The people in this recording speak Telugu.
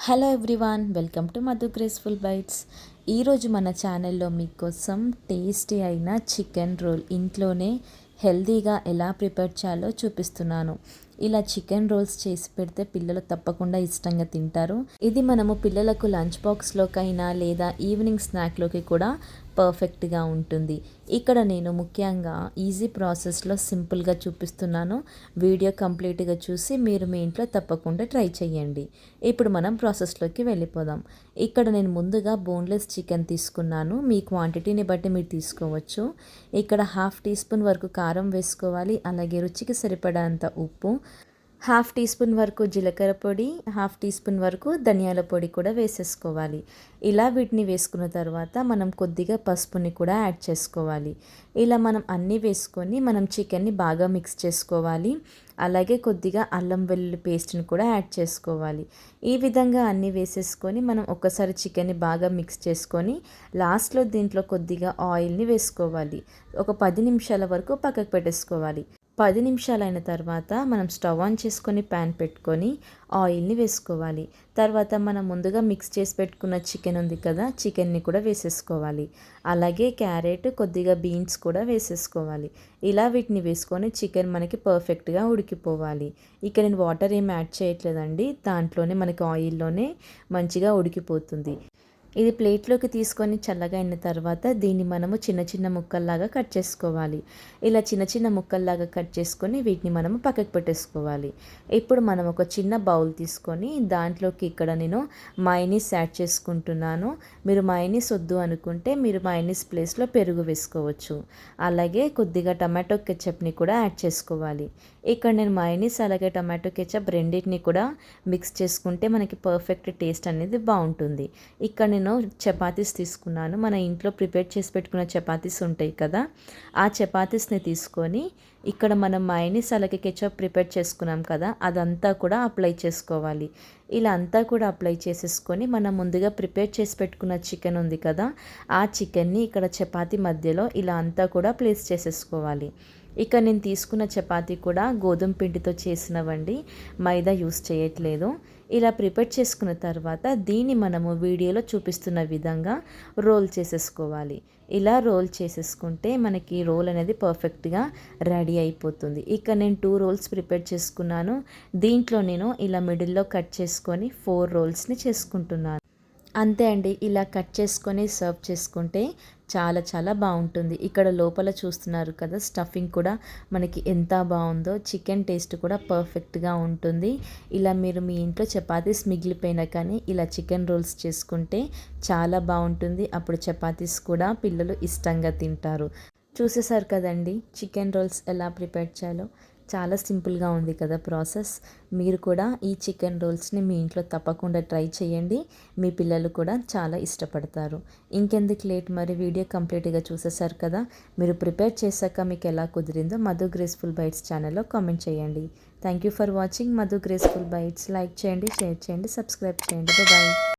Hello everyone, welcome to Madhu graceful bytes. ఈరోజు మన ఛానల్లో మీకోసం టేస్టీ అయిన చికెన్ రోల్ ఇంట్లోనే హెల్తీగా ఎలా ప్రిపేర్ చేయాలో చూపిస్తున్నాను. ఇలా చికెన్ రోల్స్ చేసి పెడితే పిల్లలు తప్పకుండా ఇష్టంగా తింటారు. ఇది మనము పిల్లలకు లంచ్ బాక్స్లోకైనా లేదా ఈవినింగ్ స్నాక్లోకి కూడా పర్ఫెక్ట్గా ఉంటుంది. ఇక్కడ నేను ముఖ్యంగా ఈజీ ప్రాసెస్లో సింపుల్గా చూపిస్తున్నాను. వీడియో కంప్లీట్గా చూసి మీరు మీ ఇంట్లో తప్పకుండా ట్రై చేయండి. ఇప్పుడు మనం ప్రాసెస్లోకి వెళ్ళిపోదాం. ఇక్కడ నేను ముందుగా బోన్లెస్ చికెన్ తీసుకున్నాను. మీ క్వాంటిటీని బట్టి మీరు తీసుకోవచ్చు. ఇక్కడ 1/2 టీ స్పూన్ వరకు కారం వేసుకోవాలి. అలాగే రుచికి సరిపడంత ఉప్పు, 1/2 టీ స్పూన్ వరకు జీలకర్ర పొడి, 1/2 టీ స్పూన్ వరకు ధనియాల పొడి కూడా వేసేసుకోవాలి. ఇలా వీటిని వేసుకున్న తర్వాత మనం కొద్దిగా పసుపుని కూడా యాడ్ చేసుకోవాలి. ఇలా మనం అన్నీ వేసుకొని మనం చికెన్ని బాగా మిక్స్ చేసుకోవాలి. అలాగే కొద్దిగా అల్లం వెల్లుల్లి పేస్ట్ని కూడా యాడ్ చేసుకోవాలి. ఈ విధంగా అన్నీ వేసేసుకొని మనం ఒక్కసారి చికెన్ని బాగా మిక్స్ చేసుకొని లాస్ట్లో దీంట్లో కొద్దిగా ఆయిల్ని వేసుకోవాలి. ఒక 10 నిమిషాల వరకు పక్కకు పెట్టేసుకోవాలి. 10 నిమిషాలైన తర్వాత మనం స్టవ్ ఆన్ చేసుకొని ప్యాన్ పెట్టుకొని ఆయిల్ని వేసుకోవాలి. తర్వాత మనం ముందుగా మిక్స్ చేసి పెట్టుకున్న చికెన్ ఉంది కదా, చికెన్ని కూడా వేసేసుకోవాలి. అలాగే క్యారెట్, కొద్దిగా బీన్స్ కూడా వేసేసుకోవాలి. ఇలా వీటిని వేసుకొని చికెన్ మనకి పర్ఫెక్ట్గా ఉడికిపోవాలి. ఇక నేను వాటర్ ఏమి యాడ్ చేయట్లేదండి, దాంట్లోనే మనకి ఆయిల్లోనే మంచిగా ఉడికిపోతుంది. ఇది ప్లేట్లోకి తీసుకొని చల్లగా అయిన తర్వాత దీన్ని మనము చిన్న చిన్న ముక్కల్లాగా కట్ చేసుకోవాలి. ఇలా చిన్న చిన్న ముక్కల్లాగా కట్ చేసుకొని వీటిని మనము పక్కకు పెట్టేసుకోవాలి. ఇప్పుడు మనం ఒక చిన్న బౌల్ తీసుకొని దాంట్లోకి ఇక్కడ నేను మయోనీస్ యాడ్ చేసుకుంటున్నాను. మీరు మయోనీస్ వద్దు అనుకుంటే మీరు మయోనీస్ ప్లేస్లో పెరుగు వేసుకోవచ్చు. అలాగే కొద్దిగా టమాటో కెచప్ని కూడా యాడ్ చేసుకోవాలి. ఇక్కడ నేను మయోనీస్ అలాగే టమాటో కెచప్ రెండింటిని కూడా మిక్స్ చేసుకుంటే మనకి పర్ఫెక్ట్ టేస్ట్ అనేది బాగుంటుంది. ఇక్కడ నేను చపాతీస్ తీసుకున్నాను. మన ఇంట్లో ప్రిపేర్ చేసి పెట్టుకున్న చపాతీస్ ఉంటాయి కదా, ఆ చపాతీస్ని తీసుకొని ఇక్కడ మనం మయోనీస్ అలాగే కెచప్ ప్రిపేర్ చేసుకున్నాం కదా, అదంతా కూడా అప్లై చేసుకోవాలి. ఇలా అంతా కూడా అప్లై చేసేసుకొని మనం ముందుగా ప్రిపేర్ చేసి పెట్టుకున్న చికెన్ ఉంది కదా, ఆ చికెన్ని ఇక్కడ చపాతీ మధ్యలో ఇలా అంతా కూడా ప్లేస్ చేసేసుకోవాలి. ఇక నేను తీసుకున్న చపాతీ కూడా గోధుమ పిండితో చేసినవండి, మైదా యూస్ చేయట్లేదు. ఇలా ప్రిపేర్ చేసుకున్న తర్వాత దీన్ని మనము వీడియోలో చూపిస్తున్న విధంగా రోల్ చేసేసుకోవాలి. ఇలా రోల్ చేసేసుకుంటే మనకి రోల్ అనేది పర్ఫెక్ట్గా రెడీ అయిపోతుంది. ఇక నేను 2 రోల్స్ ప్రిపేర్ చేసుకున్నాను. దీంట్లో నేను ఇలా మిడిల్లో కట్ చేసుకొని 4 రోల్స్ని చేసుకుంటున్నాను. అంతే అండి, ఇలా కట్ చేసుకొని సర్వ్ చేసుకుంటే చాలా చాలా బాగుంటుంది. ఇక్కడ లోపల చూస్తున్నారు కదా, స్టఫింగ్ కూడా మనకి ఎంత బాగుందో, చికెన్ టేస్ట్ కూడా పర్ఫెక్ట్గా ఉంటుంది. ఇలా మీరు మీ ఇంట్లో చపాతీస్ మిగిలిపోయినా కానీ ఇలా చికెన్ రోల్స్ చేసుకుంటే చాలా బాగుంటుంది. అప్పుడు చపాతీస్ కూడా పిల్లలు ఇష్టంగా తింటారు. చూసేసారు కదండి చికెన్ రోల్స్ ఎలా ప్రిపేర్ చేయాలో. చాలా సింపుల్గా ఉంది కదా ప్రాసెస్. మీరు కూడా ఈ చికెన్ రోల్స్ని మీ ఇంట్లో తప్పకుండా ట్రై చేయండి. మీ పిల్లలు కూడా చాలా ఇష్టపడతారు. ఇంకెందుకు లేట్, మరి వీడియో కంప్లీట్గా చూసేసారు కదా. మీరు ప్రిపేర్ చేశాక మీకు ఎలా కుదిరిందో మధు గ్రేస్ఫుల్ బైట్స్ ఛానల్లో కామెంట్ చేయండి. Thank you for watching Madhu graceful bytes. Like చేయండి, షేర్ చేయండి, సబ్స్క్రైబ్ చేయండి. బాయ్.